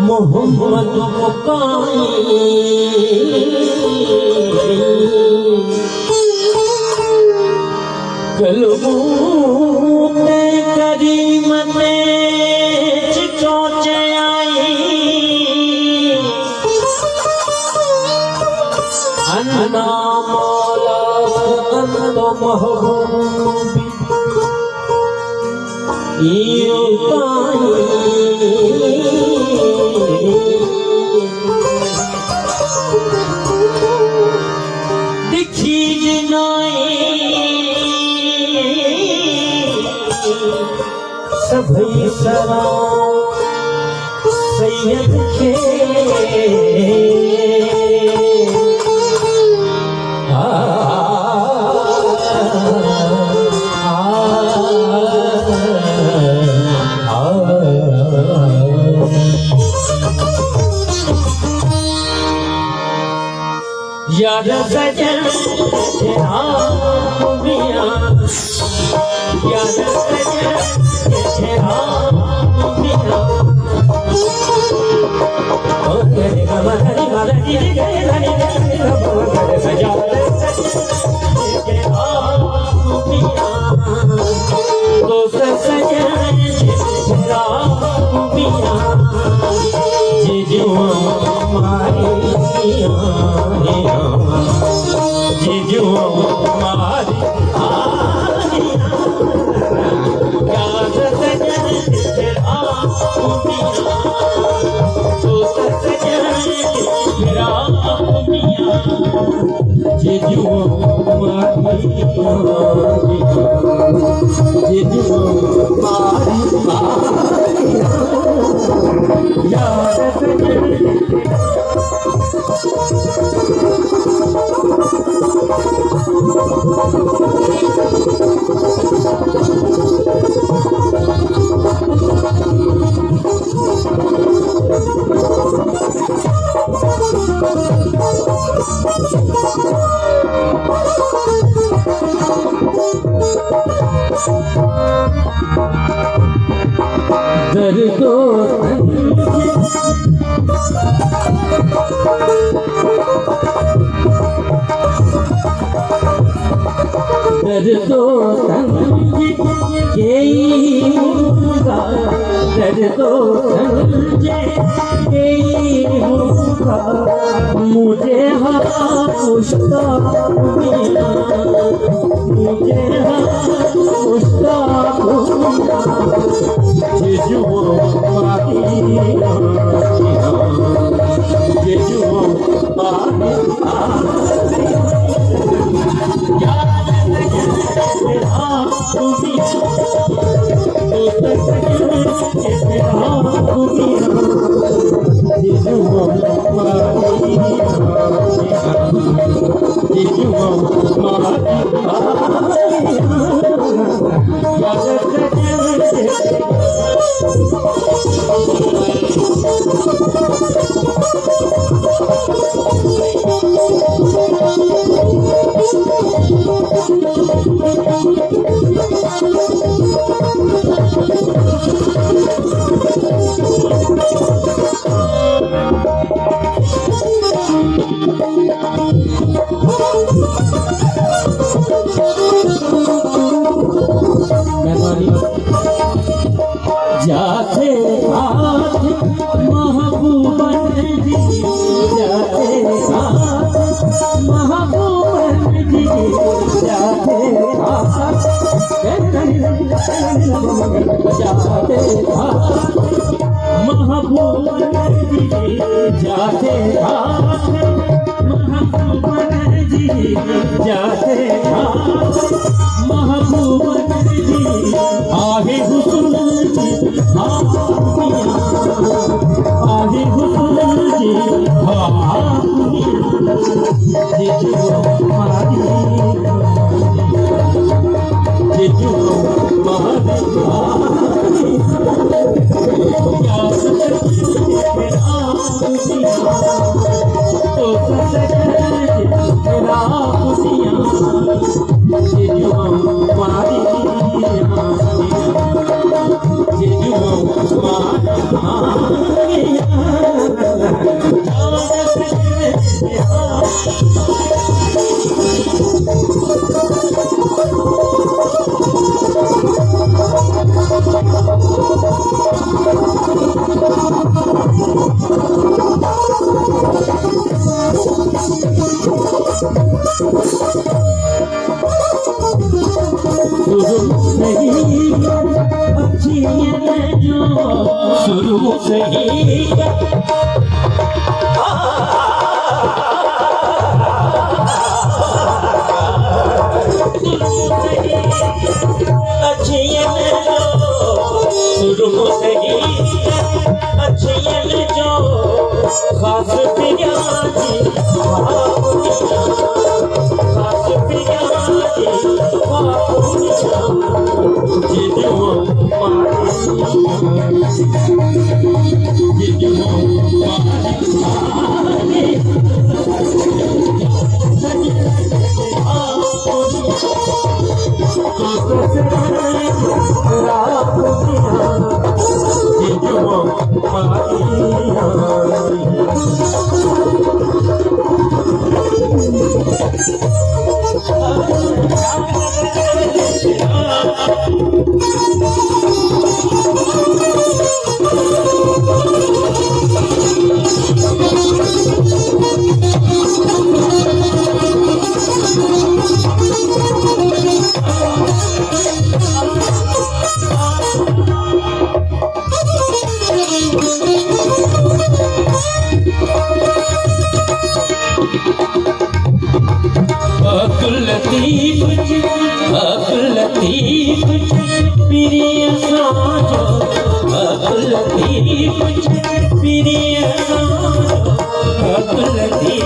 मोहम्मद मुकाई कलबूते करीमते चिचोचे आई अन्ना मौला अंत महबूबी दिखी सभी सरा सैयद के यार सजन तेरा मियां यार सजन तेरा मियां ओ तेरे कमरे वाले गिर गए धनी धनी सजा तेरा मियां तो सजन तेरा मियां जीजू मारी जीजू मारी याद सजन तेरा मियां तो सजन तेरा मियां जीजू मारी जीजू मारी याद सजन दर्दो दर्दो दर्दो मुझे पुष्टा मुझे पुष्टा जीजू मारी जीजू मारी जाते हाथ महबूबन जी जाते हाथ महबूबन जी जाते हाथ जाते हाथ महबूबन जी जाते हाथ महबूबन जी जाते हाथ महबूबन जी आगे हुस्न जी आगे हुस्न जी जीजू शुरू से ही अच्छी शुरू से ही अच्छी जो खास प्रियाजी खास प्रियाजी अब्दुल लतीफ प्रिय साजो अब्दुल लतीफ प्रिय साजो अब्दुल लतीफ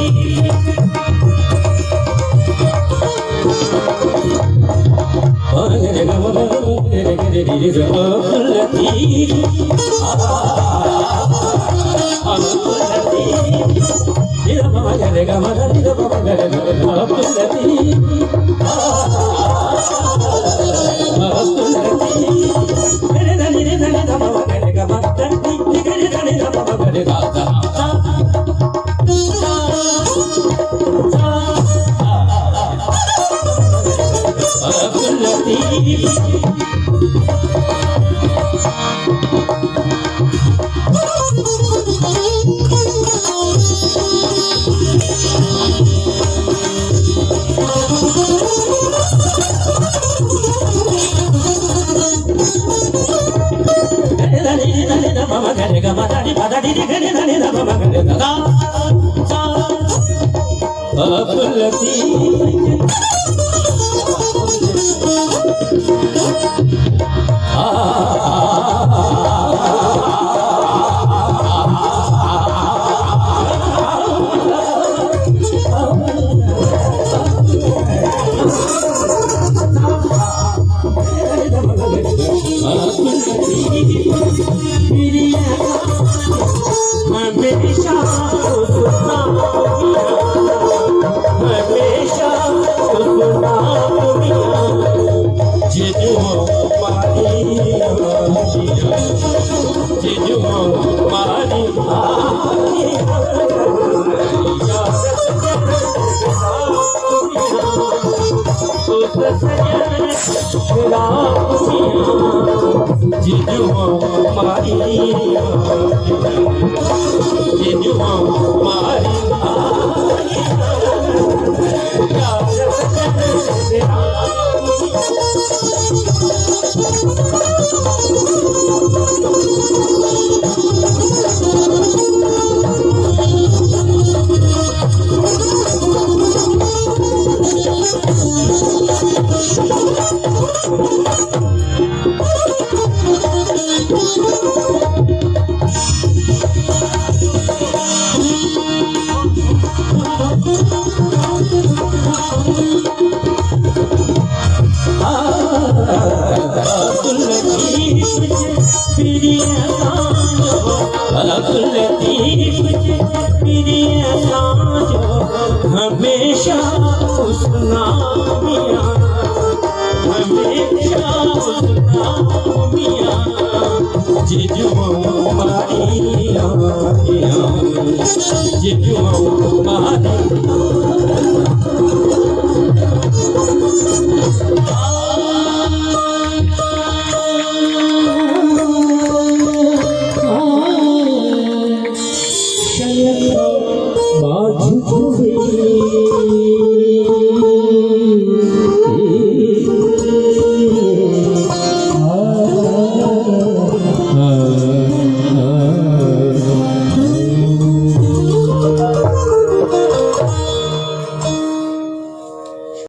हमेशा जीजू मारी जीजू मारी हमेशा उसना मिया हमेशा उसना मिया जीजू मारिया जीजू मारिया बाजू